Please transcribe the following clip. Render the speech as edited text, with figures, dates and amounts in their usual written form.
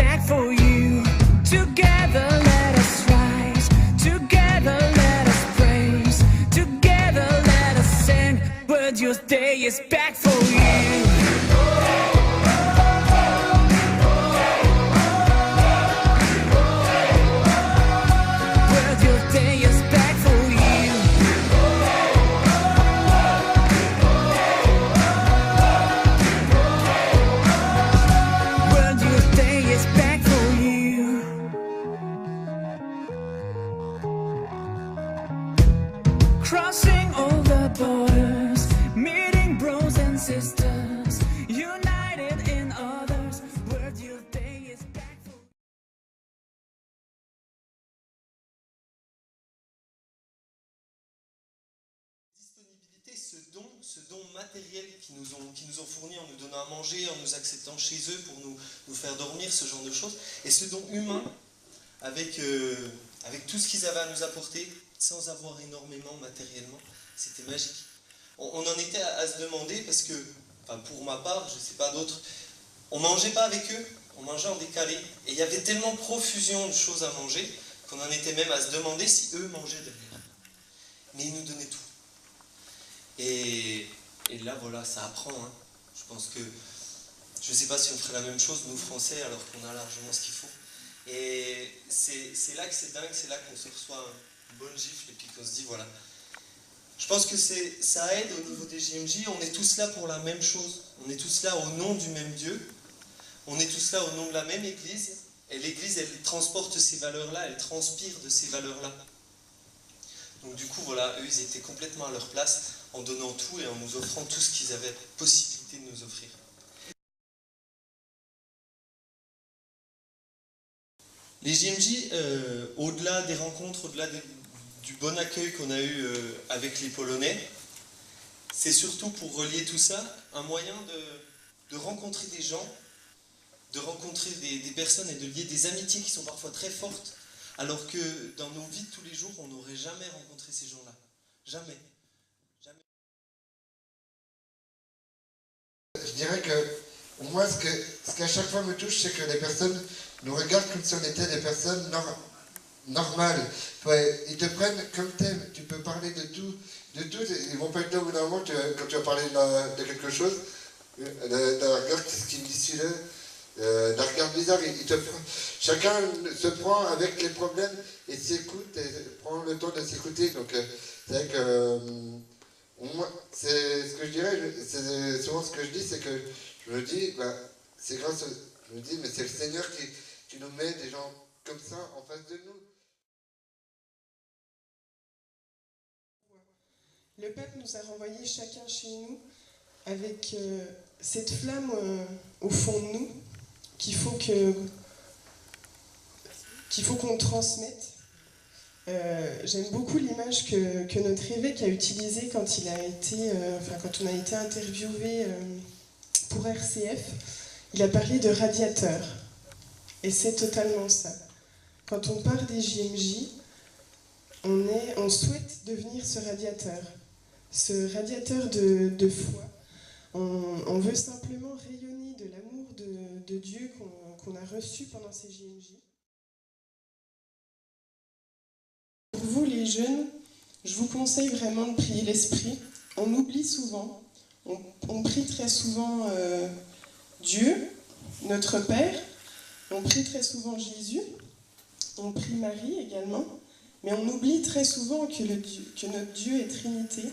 back for you. Together let us rise, together let us praise, together let us sing. But your day is back for you. Crossing all the borders, meeting bros and sisters, united in others. Word your day is back for you. Disponibilité, ce don matériel qu'ils nous ont fourni en nous donnant à manger, en nous acceptant chez eux pour nous faire dormir, ce genre de choses. Et ce don humain, avec tout ce qu'ils avaient à nous apporter, sans avoir énormément matériellement, c'était magique. On en était à se demander, parce que, enfin pour ma part, je ne sais pas d'autres, on ne mangeait pas avec eux, on mangeait en décalé. Et il y avait tellement profusion de choses à manger, qu'on en était même à se demander si eux mangeaient derrière. Mais ils nous donnaient tout. Et là, voilà, ça apprend. Hein. Je pense que, je ne sais pas si on ferait la même chose, nous Français, alors qu'on a largement ce qu'il faut. Et c'est là que c'est dingue, c'est là qu'on se reçoit une bonne gifle et puis qu'on se dit voilà. Je pense que ça aide au niveau des JMJ, on est tous là pour la même chose. On est tous là au nom du même Dieu. On est tous là au nom de la même Église. Et l'Église, elle transporte ces valeurs-là, elle transpire de ces valeurs-là. Donc du coup, voilà, eux, ils étaient complètement à leur place en donnant tout et en nous offrant tout ce qu'ils avaient possibilité de nous offrir. Les JMJ, au-delà des rencontres, au-delà du bon accueil qu'on a eu avec les Polonais, c'est surtout pour relier tout ça, un moyen de rencontrer des gens, de rencontrer des personnes et de lier des amitiés qui sont parfois très fortes, alors que dans nos vies de tous les jours, on n'aurait jamais rencontré ces gens-là. Jamais. Jamais. Je dirais que moi, ce qui à chaque fois me touche, c'est que les personnes nous regardent comme si on était des personnes normales. Ouais, ils te prennent comme t'aimes. Tu peux parler de tout. Ils vont pas être là au bout d'un moment quand tu vas parler de quelque chose, d'un regard, qu'est-ce qu'il me dit celui-là, d'un regard bizarre. Chacun se prend avec les problèmes et s'écoute et prend le temps de s'écouter. Donc c'est vrai que moi, c'est ce que je dirais, c'est souvent ce que je dis, c'est que je me dis, c'est grâce à, je me dis, mais c'est le Seigneur qui nous met des gens comme ça en face de nous. Le Pape nous a renvoyés chacun chez nous avec cette flamme au fond de nous qu'il faut qu'on transmette. J'aime beaucoup l'image que notre évêque a utilisée quand quand on a été interviewé pour RCF. Il a parlé de radiateur. Et c'est totalement ça. Quand on part des JMJ, on souhaite devenir ce radiateur de foi. On veut simplement rayonner de l'amour de Dieu qu'on a reçu pendant ces JMJ. Pour vous les jeunes, je vous conseille vraiment de prier l'Esprit. On oublie souvent, on prie très souvent Dieu, notre Père, on prie très souvent Jésus, on prie Marie également, mais on oublie très souvent que notre Dieu est Trinité.